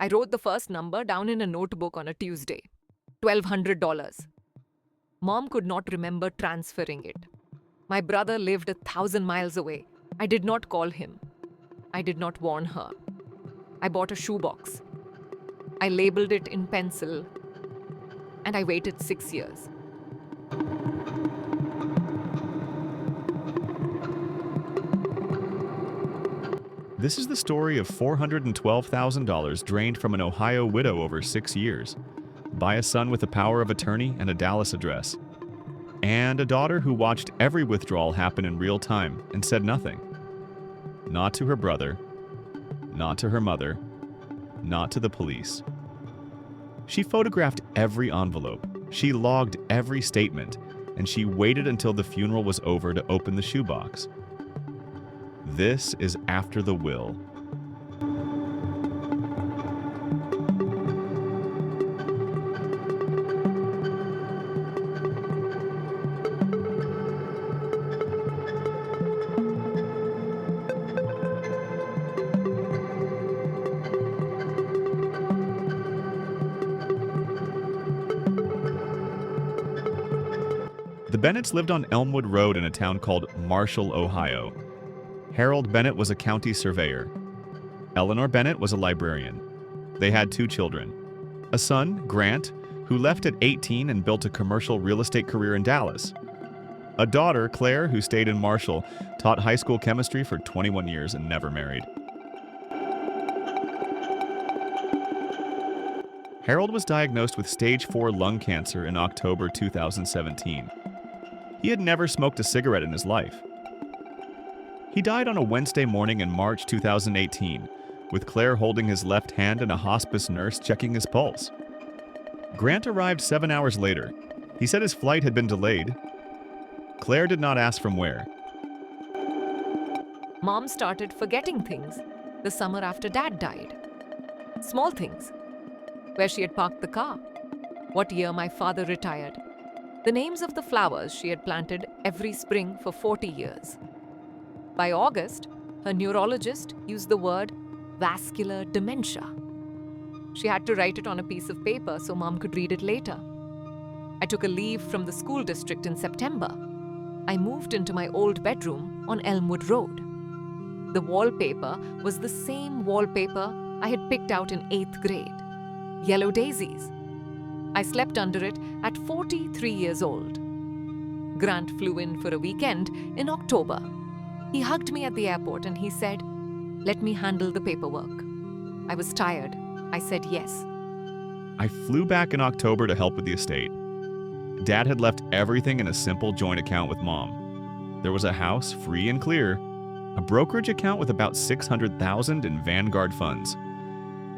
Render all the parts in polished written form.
I wrote the first number down in a notebook on a Tuesday. $1,200. Mom could not remember transferring it. My brother lived 1,000 miles away. I did not call him. I did not warn her. I bought a shoebox. I labeled it in pencil, and I waited 6 years. This is the story of $412,000 drained from an Ohio widow over 6 years, by a son with a power of attorney and a Dallas address, and a daughter who watched every withdrawal happen in real time and said nothing. Not to her brother, not to her mother, not to the police. She photographed every envelope, she logged every statement, and she waited until the funeral was over to open the shoebox. This is After the Will. The Bennetts lived on Elmwood Road in a town called Marshall, Ohio. Harold Bennett was a county surveyor. Eleanor Bennett was a librarian. They had 2 children. A son, Grant, who left at 18 and built a commercial real estate career in Dallas. A daughter, Claire, who stayed in Marshall, taught high school chemistry for 21 years and never married. Harold was diagnosed with stage 4 lung cancer in October 2017. He had never smoked a cigarette in his life. He died on a Wednesday morning in March 2018, with Claire holding his left hand and a hospice nurse checking his pulse. Grant arrived 7 hours later. He said his flight had been delayed. Claire did not ask from where. Mom started forgetting things the summer after Dad died. Small things. Where she had parked the car. What year my father retired. The names of the flowers she had planted every spring for 40 years. By August, her neurologist used the word vascular dementia. She had to write it on a piece of paper so Mom could read it later. I took a leave from the school district in September. I moved into my old bedroom on Elmwood Road. The wallpaper was the same wallpaper I had picked out in 8th grade. Yellow daisies. I slept under it at 43 years old. Grant flew in for a weekend in October. He hugged me at the airport and he said, "Let me handle the paperwork." I was tired. I said yes. I flew back in October to help with the estate. Dad had left everything in a simple joint account with Mom. There was a house, free and clear, a brokerage account with about $600,000 in Vanguard funds,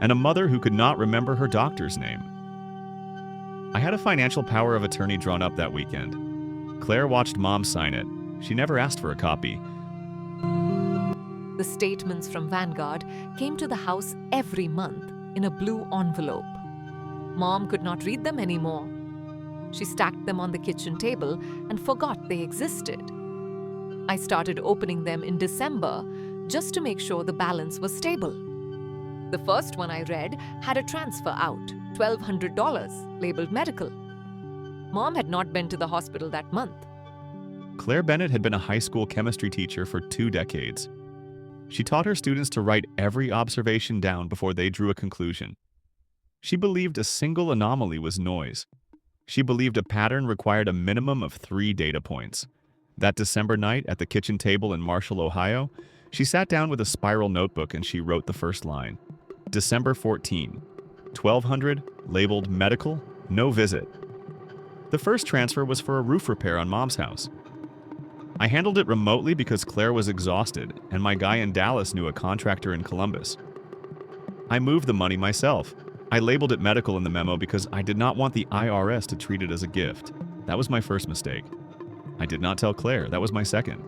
and a mother who could not remember her doctor's name. I had a financial power of attorney drawn up that weekend. Claire watched Mom sign it. She never asked for a copy. The statements from Vanguard came to the house every month in a blue envelope. Mom could not read them anymore. She stacked them on the kitchen table and forgot they existed. I started opening them in December just to make sure the balance was stable. The first one I read had a transfer out, $1,200, labeled medical. Mom had not been to the hospital that month. Claire Bennett had been a high school chemistry teacher for 2 decades. She taught her students to write every observation down before they drew a conclusion. She believed a single anomaly was noise. She believed a pattern required a minimum of 3 data points. That December night at the kitchen table in Marshall, Ohio, she sat down with a spiral notebook and she wrote the first line. December 14, 1200, labeled medical, no visit. The first transfer was for a roof repair on Mom's house. I handled it remotely because Claire was exhausted and my guy in Dallas knew a contractor in Columbus. I moved the money myself. I labeled it medical in the memo because I did not want the IRS to treat it as a gift. That was my first mistake. I did not tell Claire. That was my second.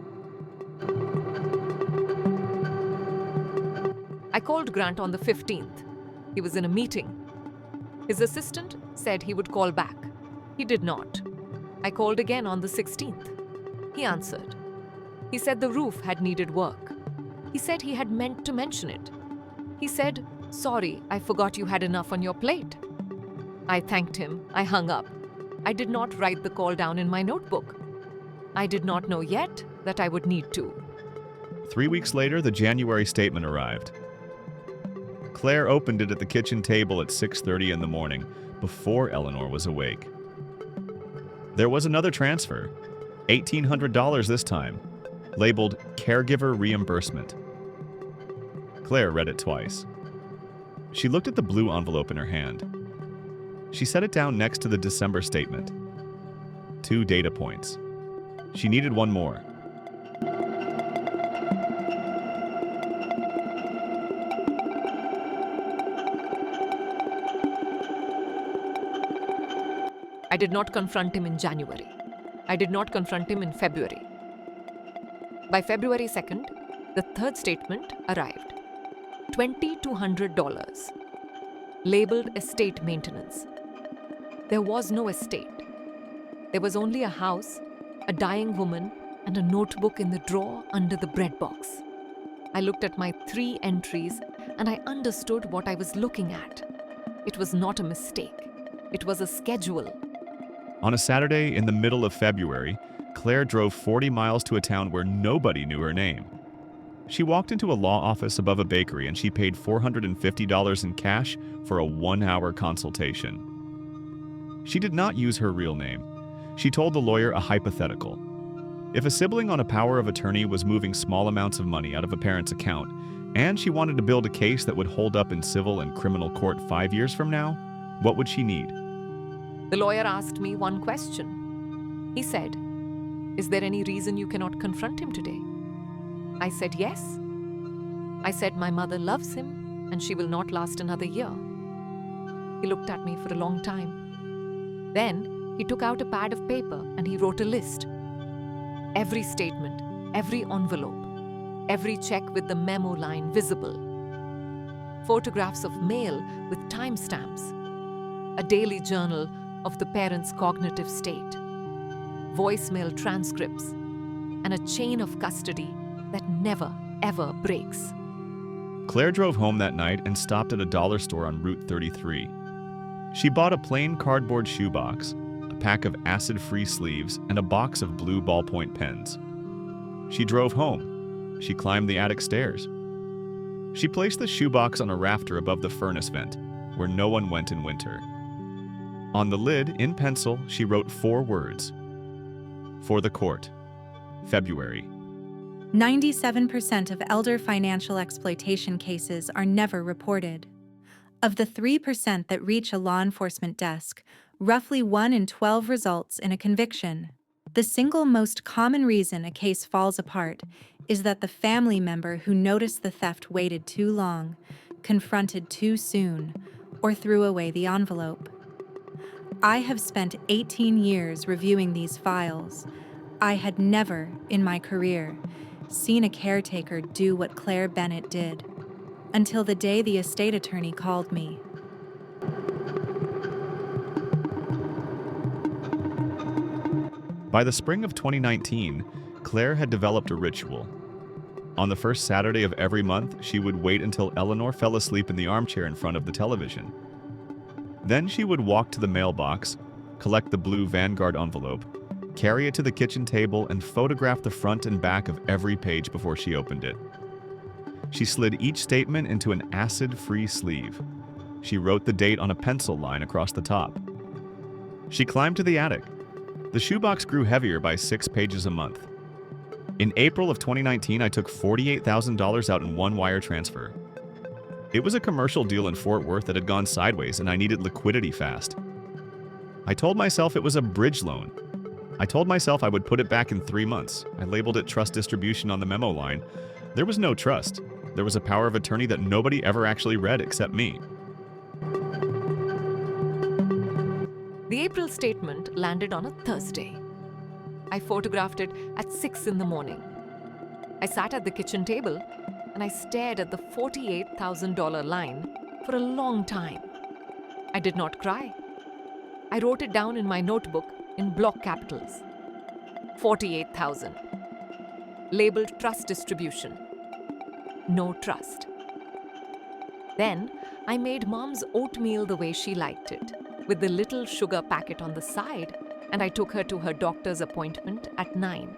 I called Grant on the 15th. He was in a meeting. His assistant said he would call back. He did not. I called again on the 16th. He answered. He said the roof had needed work. He said he had meant to mention it. He said, Sorry, I forgot you had enough on your plate. I thanked him. I hung up. I did not write the call down in my notebook. I did not know yet that I would need to. 3 weeks later, the January statement arrived. Claire opened it at the kitchen table at 6:30 in the morning, before Eleanor was awake. There was another transfer, $1,800 this time, labeled Caregiver Reimbursement. Claire read it twice. She looked at the blue envelope in her hand. She set it down next to the December statement. 2 data points. She needed one more. I did not confront him in January. I did not confront him in February. By February 2nd, the third statement arrived. $2,200. Labeled estate maintenance. There was no estate. There was only a house, a dying woman, and a notebook in the drawer under the bread box. I looked at my 3 entries and I understood what I was looking at. It was not a mistake. It was a schedule. On a Saturday in the middle of February, Claire drove 40 miles to a town where nobody knew her name. She walked into a law office above a bakery and she paid $450 in cash for a 1-hour consultation. She did not use her real name. She told the lawyer a hypothetical. If a sibling on a power of attorney was moving small amounts of money out of a parent's account, and she wanted to build a case that would hold up in civil and criminal court 5 years from now, what would she need? The lawyer asked me one question. He said, "Is there any reason you cannot confront him today?" I said yes. I said my mother loves him and she will not last another year. He looked at me for a long time. Then he took out a pad of paper and he wrote a list. Every statement, every envelope, every check with the memo line visible. Photographs of mail with timestamps. A daily journal of the parents' cognitive state. Voicemail transcripts. And a chain of custody that never, ever breaks. Claire drove home that night and stopped at a dollar store on Route 33. She bought a plain cardboard shoebox, a pack of acid-free sleeves, and a box of blue ballpoint pens. She drove home. She climbed the attic stairs. She placed the shoebox on a rafter above the furnace vent, where no one went in winter. On the lid, in pencil, she wrote 4 words. For the court. February. 97% of elder financial exploitation cases are never reported. Of the 3% that reach a law enforcement desk, roughly 1 in 12 results in a conviction. The single most common reason a case falls apart is that the family member who noticed the theft waited too long, confronted too soon, or threw away the envelope. I have spent 18 years reviewing these files. I had never, in my career, seen a caretaker do what Claire Bennett did, until the day the estate attorney called me. By the spring of 2019, Claire had developed a ritual. On the first Saturday of every month, she would wait until Eleanor fell asleep in the armchair in front of the television. Then she would walk to the mailbox, collect the blue Vanguard envelope, carry it to the kitchen table, and photograph the front and back of every page before she opened it. She slid each statement into an acid-free sleeve. She wrote the date on a pencil line across the top. She climbed to the attic. The shoebox grew heavier by 6 pages a month. In April of 2019, I took $48,000 out in one wire transfer. It was a commercial deal in Fort Worth that had gone sideways, and I needed liquidity fast. I told myself it was a bridge loan. I told myself I would put it back in 3 months. I labeled it trust distribution on the memo line. There was no trust. There was a power of attorney that nobody ever actually read except me. The April statement landed on a Thursday. I photographed it at 6 in the morning. I sat at the kitchen table and I stared at the $48,000 line for a long time. I did not cry. I wrote it down in my notebook in block capitals. 48,000. Labeled trust distribution. No trust. Then I made Mom's oatmeal the way she liked it, with the little sugar packet on the side, and I took her to her doctor's appointment at 9.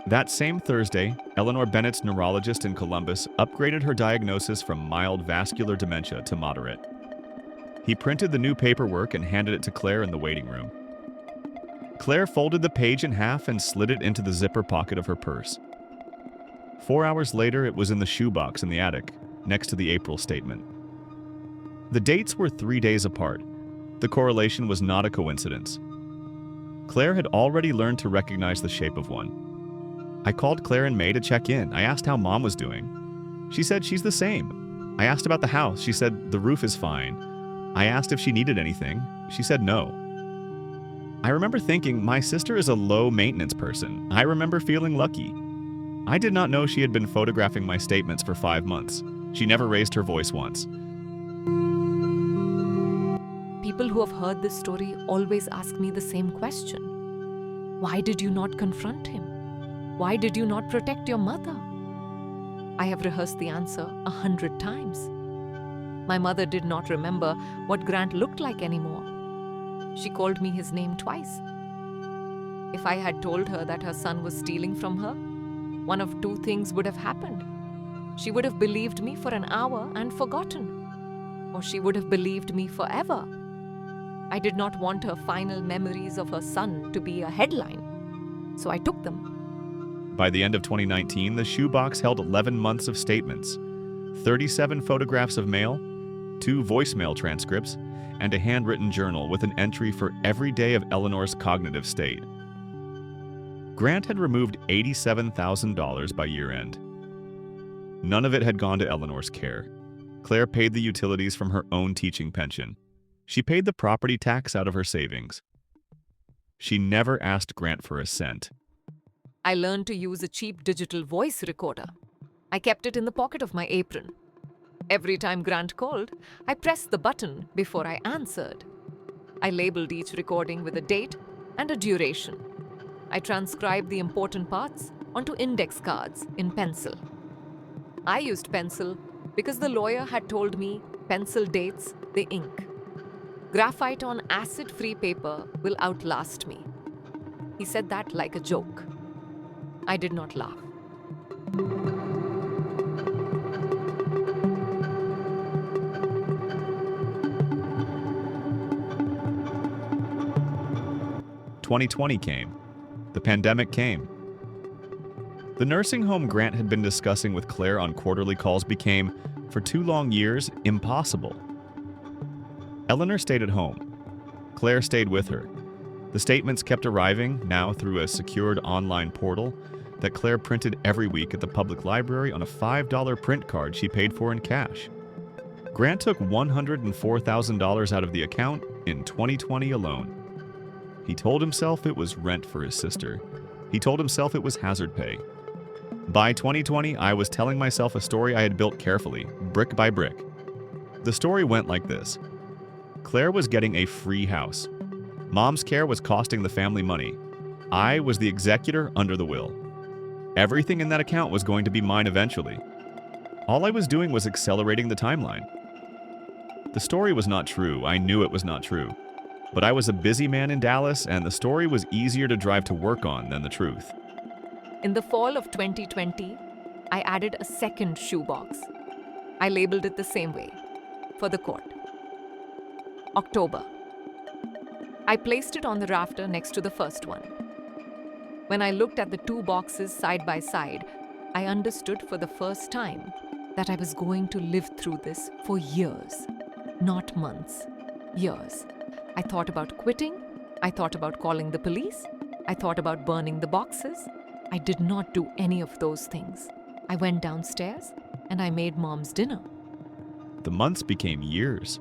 That same Thursday, Eleanor Bennett's neurologist in Columbus upgraded her diagnosis from mild vascular dementia to moderate. He printed the new paperwork and handed it to Claire in the waiting room. Claire folded the page in half and slid it into the zipper pocket of her purse. 4 hours later, it was in the shoebox in the attic, next to the April statement. The dates were 3 days apart. The correlation was not a coincidence. Claire had already learned to recognize the shape of one. I called Claire in May to check in. I asked how Mom was doing. She said she's the same. I asked about the house. She said the roof is fine. I asked if she needed anything. She said no. I remember thinking my sister is a low-maintenance person. I remember feeling lucky. I did not know she had been photographing my statements for 5 months. She never raised her voice once. People who have heard this story always ask me the same question. Why did you not confront him? Why did you not protect your mother? I have rehearsed the answer 100 times. My mother did not remember what Grant looked like anymore. She called me his name twice. If I had told her that her son was stealing from her, one of two things would have happened. She would have believed me for an hour and forgotten, or she would have believed me forever. I did not want her final memories of her son to be a headline, so I took them. By the end of 2019, the shoebox held 11 months of statements, 37 photographs of mail, 2 voicemail transcripts, and a handwritten journal with an entry for every day of Eleanor's cognitive state. Grant had removed $87,000 by year-end. None of it had gone to Eleanor's care. Claire paid the utilities from her own teaching pension. She paid the property tax out of her savings. She never asked Grant for a cent. I learned to use a cheap digital voice recorder. I kept it in the pocket of my apron. Every time Grant called, I pressed the button before I answered. I labeled each recording with a date and a duration. I transcribed the important parts onto index cards in pencil. I used pencil because the lawyer had told me pencil dates the ink. Graphite on acid-free paper will outlast me. He said that like a joke. I did not laugh. "2020 came. The pandemic came. The nursing home Grant had been discussing with Claire on quarterly calls became, for 2 long years, impossible. Eleanor stayed at home. Claire stayed with her. The statements kept arriving, now through a secured online portal that Claire printed every week at the public library on a $5 print card she paid for in cash. Grant took $104,000 out of the account in 2020 alone. He told himself it was rent for his sister. He told himself it was hazard pay. By 2020, I was telling myself a story I had built carefully, brick by brick. The story went like this. Claire was getting a free house. Mom's care was costing the family money. I was the executor under the will. Everything in that account was going to be mine eventually. All I was doing was accelerating the timeline. The story was not true. I knew it was not true. But I was a busy man in Dallas, and the story was easier to drive to work on than the truth. In the fall of 2020, I added a second shoebox. I labeled it the same way, for the court. October. I placed it on the rafter next to the first one. When I looked at the 2 boxes side by side, I understood for the first time that I was going to live through this for years, not months, years. I thought about quitting. I thought about calling the police. I thought about burning the boxes. I did not do any of those things. I went downstairs and I made Mom's dinner. The months became years.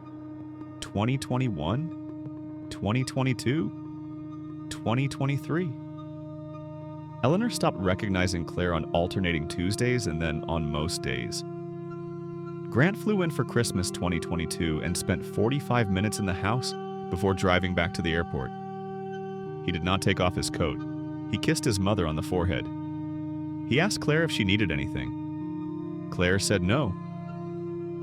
2021, 2022, 2023. Eleanor stopped recognizing Claire on alternating Tuesdays and then on most days. Grant flew in for Christmas 2022 and spent 45 minutes in the house before driving back to the airport. He did not take off his coat. He kissed his mother on the forehead. He asked Claire if she needed anything. Claire said no.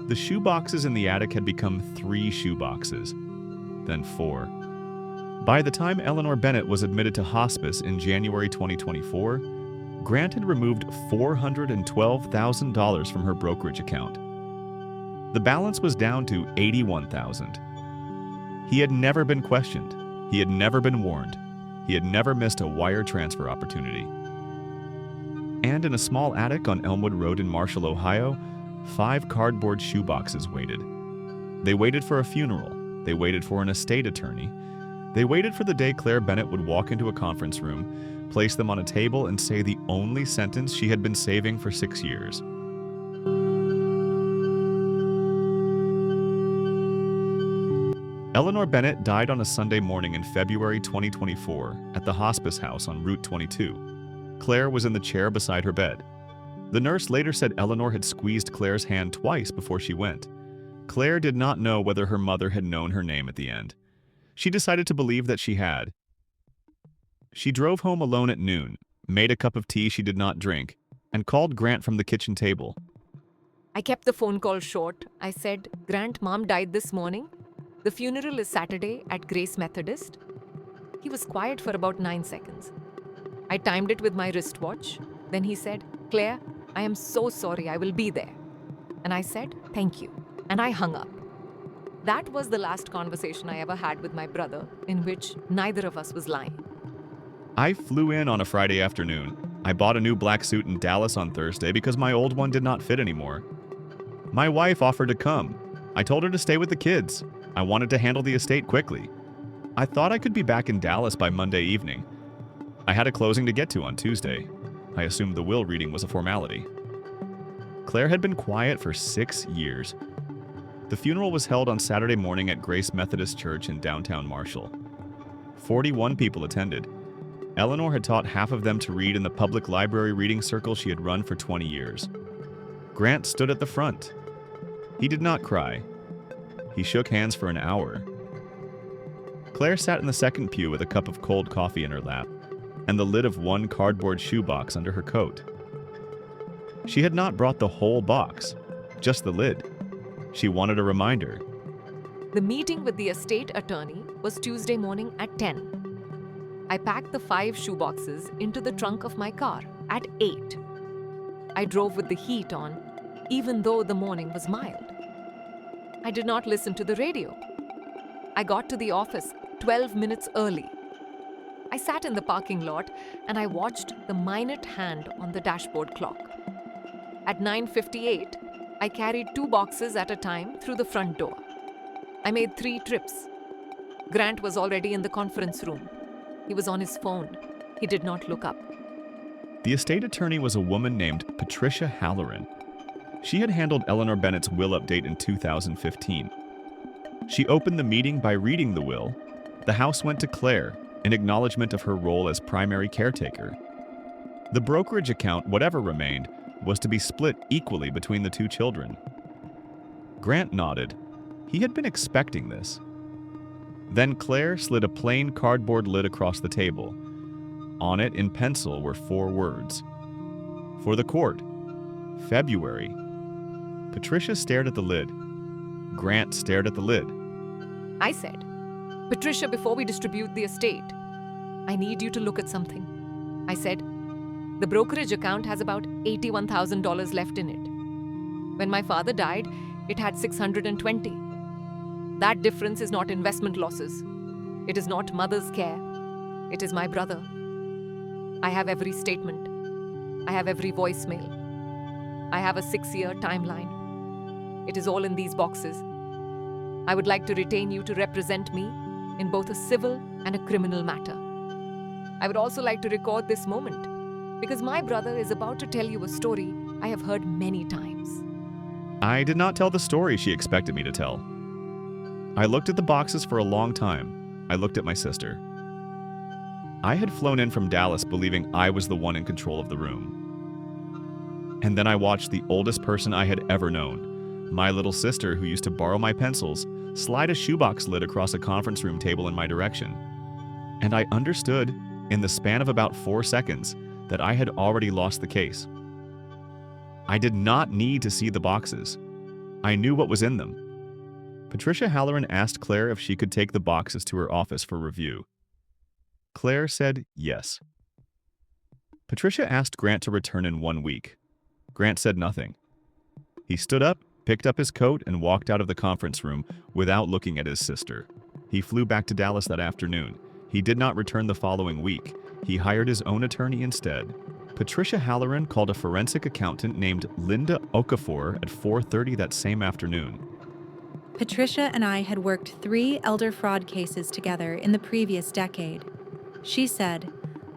The shoeboxes in the attic had become 3 shoeboxes, then 4. By the time Eleanor Bennett was admitted to hospice in January 2024, Grant had removed $412,000 from her brokerage account. The balance was down to $81,000. He had never been questioned. He had never been warned. He had never missed a wire transfer opportunity. And in a small attic on Elmwood Road in Marshall, Ohio, 5 cardboard shoeboxes waited. They waited for a funeral. They waited for an estate attorney. They waited for the day Claire Bennett would walk into a conference room, place them on a table, and say the only sentence she had been saving for 6 years. Eleanor Bennett died on a Sunday morning in February 2024 at the hospice house on Route 22. Claire was in the chair beside her bed. The nurse later said Eleanor had squeezed Claire's hand twice before she went. Claire did not know whether her mother had known her name at the end. She decided to believe that she had. She drove home alone at noon, made a cup of tea she did not drink, and called Grant from the kitchen table. I kept the phone call short. I said, "Grant, Mom died this morning. The funeral is Saturday at Grace Methodist." He was quiet for about 9 seconds. I timed it with my wristwatch. Then he said, "Claire, I am so sorry, I will be there." And I said, "Thank you." And I hung up. That was the last conversation I ever had with my brother, in which neither of us was lying. I flew in on a Friday afternoon. I bought a new black suit in Dallas on Thursday because my old one did not fit anymore. My wife offered to come. I told her to stay with the kids. I wanted to handle the estate quickly. I thought I could be back in Dallas by Monday evening. I had a closing to get to on Tuesday. I assumed the will reading was a formality. Claire had been quiet for 6 years. The funeral was held on Saturday morning at Grace Methodist Church in downtown Marshall. 41 people attended. Eleanor had taught half of them to read in the public library reading circle she had run for 20 years. Grant stood at the front. He did not cry. He shook hands for an hour. Claire sat in the second pew with a cup of cold coffee in her lap and the lid of one cardboard shoebox under her coat. She had not brought the whole box, just the lid. She wanted a reminder. The meeting with the estate attorney was Tuesday morning at 10. I packed the 5 shoeboxes into the trunk of my car at 8. I drove with the heat on, even though the morning was mild. I did not listen to the radio. I got to the office 12 minutes early. I sat in the parking lot and I watched the minute hand on the dashboard clock. At 9:58, I carried 2 boxes at a time through the front door. I made 3 trips. Grant was already in the conference room. He was on his phone. He did not look up. The estate attorney was a woman named Patricia Halloran. She had handled Eleanor Bennett's will update in 2015. She opened the meeting by reading the will. The house went to Claire in acknowledgement of her role as primary caretaker. The brokerage account, whatever remained, was to be split equally between the 2 children. Grant nodded. He had been expecting this. Then Claire slid a plain cardboard lid across the table. On it, in pencil, were 4 words. For the court. February. Patricia stared at the lid. Grant stared at the lid. I said, "Patricia, before we distribute the estate, I need you to look at something." I said, "The brokerage account has about $81,000 left in it. When my father died, it had $620. That difference is not investment losses. It is not mother's care. It is my brother. I have every statement. I have every voicemail. I have a 6-year timeline. It is all in these boxes. I would like to retain you to represent me in both a civil and a criminal matter. I would also like to record this moment because my brother is about to tell you a story I have heard many times." I did not tell the story she expected me to tell. I looked at the boxes for a long time. I looked at my sister. I had flown in from Dallas believing I was the one in control of the room. And then I watched the oldest person I had ever known, my little sister who used to borrow my pencils, slide a shoebox lid across a conference room table in my direction. And I understood, in the span of about 4 seconds, that I had already lost the case. I did not need to see the boxes. I knew what was in them. Patricia Halloran asked Claire if she could take the boxes to her office for review. Claire said yes. Patricia asked Grant to return in 1 week. Grant said nothing. He stood up, picked up his coat, and walked out of the conference room without looking at his sister. He flew back to Dallas that afternoon. He did not return the following week. He hired his own attorney instead. Patricia Halloran called a forensic accountant named Linda Okafor at 4:30 that same afternoon. Patricia and I had worked 3 elder fraud cases together in the previous decade. She said,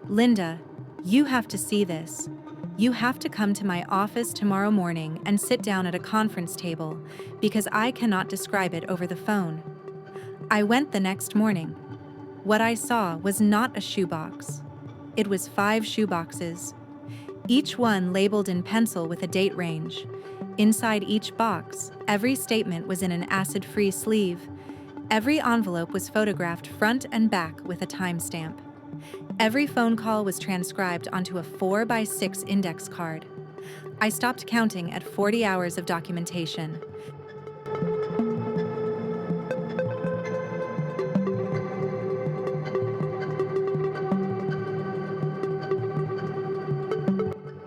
"Linda, you have to see this. You have to come to my office tomorrow morning and sit down at a conference table because I cannot describe it over the phone." I went the next morning. What I saw was not a shoebox. It was 5 shoeboxes, each one labeled in pencil with a date range. Inside each box, every statement was in an acid-free sleeve. Every envelope was photographed front and back with a timestamp. Every phone call was transcribed onto a 4x6 index card. I stopped counting at 40 hours of documentation.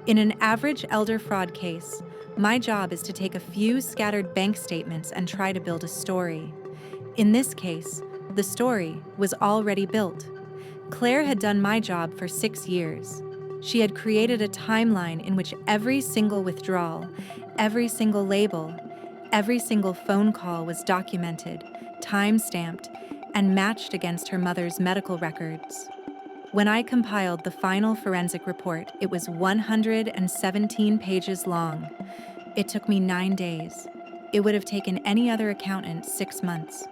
In an average elder fraud case, my job is to take a few scattered bank statements and try to build a story. In this case, the story was already built. Claire had done my job for 6 years. She had created a timeline in which every single withdrawal, every single label, every single phone call was documented, time-stamped, and matched against her mother's medical records. When I compiled the final forensic report, it was 117 pages long. It took me 9 days. It would have taken any other accountant 6 months.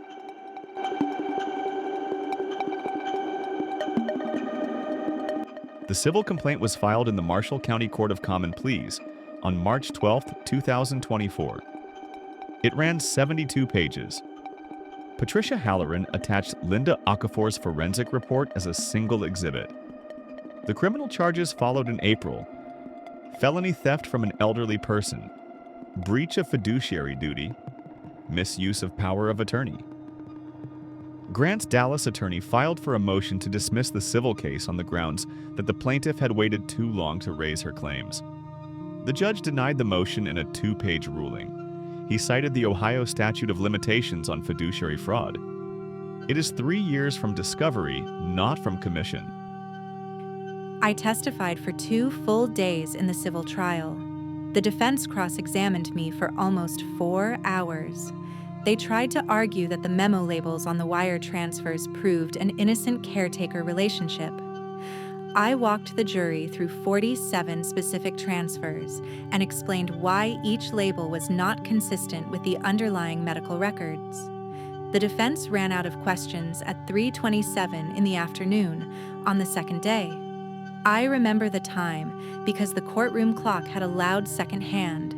The civil complaint was filed in the Marshall County Court of Common Pleas on March 12, 2024. It ran 72 pages. Patricia Halloran attached Linda Okafor's forensic report as a single exhibit. The criminal charges followed in April: felony theft from an elderly person, breach of fiduciary duty, misuse of power of attorney. Grant's Dallas attorney filed for a motion to dismiss the civil case on the grounds that the plaintiff had waited too long to raise her claims. The judge denied the motion in a 2-page ruling. He cited the Ohio statute of limitations on fiduciary fraud. It is 3 years from discovery, not from commission. I testified for 2 full days in the civil trial. The defense cross-examined me for almost 4 hours. They tried to argue that the memo labels on the wire transfers proved an innocent caretaker relationship. I walked the jury through 47 specific transfers and explained why each label was not consistent with the underlying medical records. The defense ran out of questions at 3:27 in the afternoon on the second day. I remember the time because the courtroom clock had a loud second hand.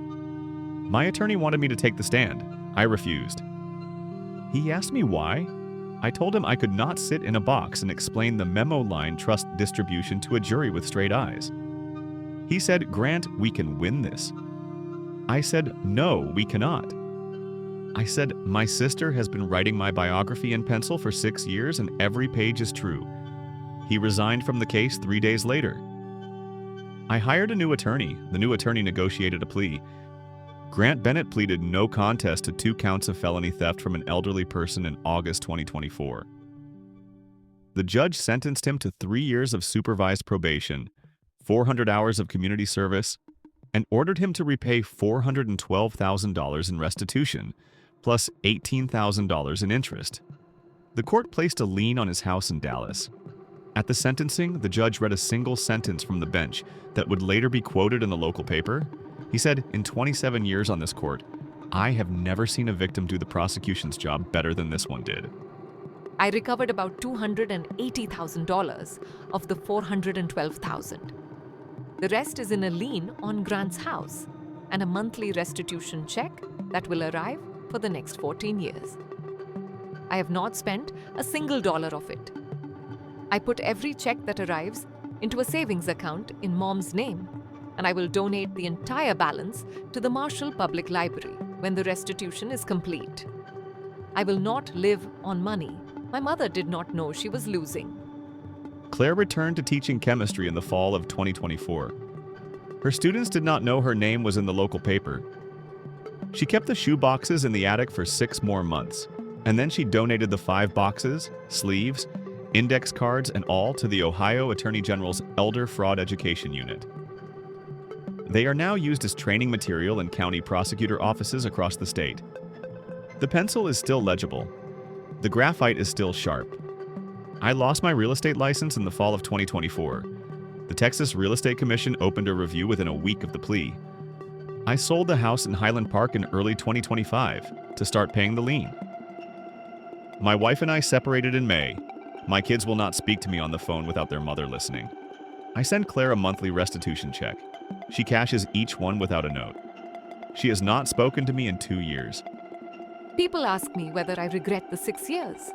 My attorney wanted me to take the stand. I refused. He asked me why. I told him I could not sit in a box and explain the memo line trust distribution to a jury with straight eyes. He said, "Grant, we can win this." I said, "No, we cannot." I said, "My sister has been writing my biography in pencil for 6 years and every page is true." He resigned from the case 3 days later. I hired a new attorney. The new attorney negotiated a plea. Grant Bennett pleaded no contest to 2 counts of felony theft from an elderly person in August 2024. The judge sentenced him to 3 years of supervised probation, 400 hours of community service, and ordered him to repay $412,000 in restitution, plus $18,000 in interest. The court placed a lien on his house in Dallas. At the sentencing, the judge read a single sentence from the bench that would later be quoted in the local paper. He said, "In 27 years on this court, I have never seen a victim do the prosecution's job better than this one did." I recovered about $280,000 of the $412,000. The rest is in a lien on Grant's house and a monthly restitution check that will arrive for the next 14 years. I have not spent a single dollar of it. I put every check that arrives into a savings account in Mom's name, and I will donate the entire balance to the Marshall Public Library. when the restitution is complete. I will not live on money. My mother did not know she was losing. Claire returned to teaching chemistry in the fall of 2024. Her students did not know her name was in the local paper. She kept the shoeboxes in the attic for 6 more months, and then she donated the 5 boxes, sleeves, index cards, and all to the Ohio Attorney General's Elder Fraud Education Unit. They are now used as training material in county prosecutor offices across the state. The pencil is still legible. The graphite is still sharp. I lost my real estate license in the fall of 2024. The Texas Real Estate Commission opened a review within a week of the plea. I sold the house in Highland Park in early 2025 to start paying the lien. My wife and I separated in May. My kids will not speak to me on the phone without their mother listening. I send Claire a monthly restitution check. She cashes each one without a note. She has not spoken to me in 2 years. People ask me whether I regret the 6 years,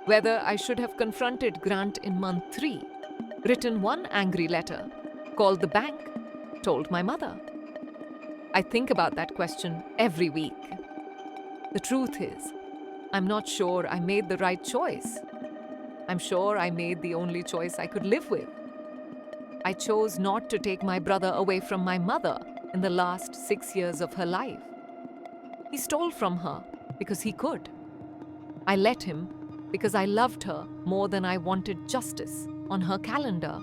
whether I should have confronted Grant in month 3, written one angry letter, called the bank, told my mother. I think about that question every week. The truth is, I'm not sure I made the right choice. I'm sure I made the only choice I could live with. I chose not to take my brother away from my mother in the last 6 years of her life. He stole from her because he could. I let him because I loved her more than I wanted justice on her calendar.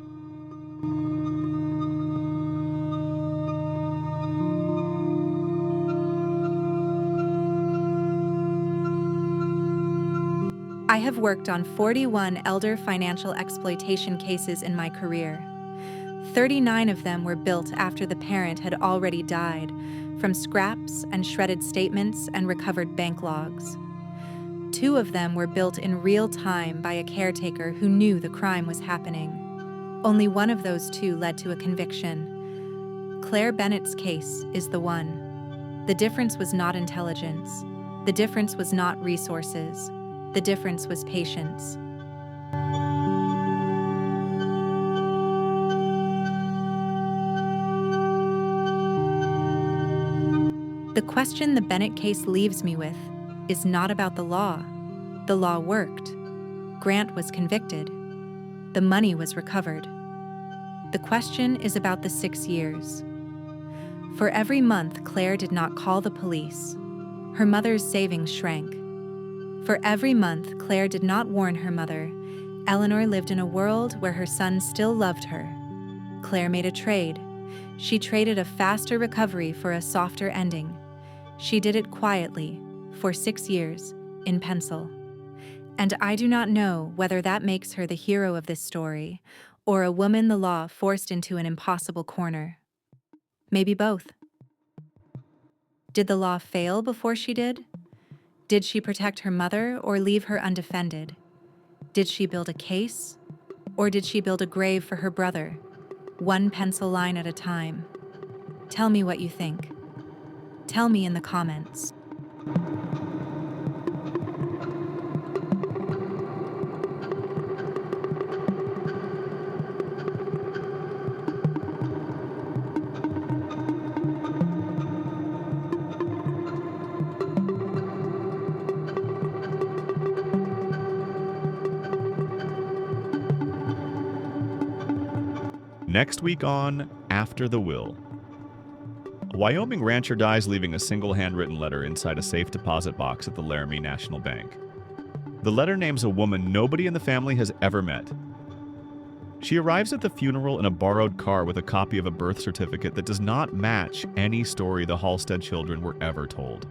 I have worked on 41 elder financial exploitation cases in my career. 39 of them were built after the parent had already died, from scraps and shredded statements and recovered bank logs. 2 of them were built in real time by a caretaker who knew the crime was happening. Only one of those 2 led to a conviction. Claire Bennett's case is the one. The difference was not intelligence. The difference was not resources. The difference was patience. The question the Bennett case leaves me with is not about the law. The law worked. Grant was convicted. The money was recovered. The question is about the 6 years. For every month Claire did not call the police, her mother's savings shrank. For every month Claire did not warn her mother, Eleanor lived in a world where her son still loved her. Claire made a trade. She traded a faster recovery for a softer ending. She did it quietly, for 6 years, in pencil. And I do not know whether that makes her the hero of this story, or a woman the law forced into an impossible corner. Maybe both. Did the law fail before she did? Did she protect her mother or leave her undefended? Did she build a case? Or did she build a grave for her brother, one pencil line at a time? Tell me what you think. Tell me in the comments. Next week on After the Will. A Wyoming rancher dies leaving a single handwritten letter inside a safe deposit box at the Laramie National Bank. The letter names a woman nobody in the family has ever met. She arrives at the funeral in a borrowed car with a copy of a birth certificate that does not match any story the Halstead children were ever told.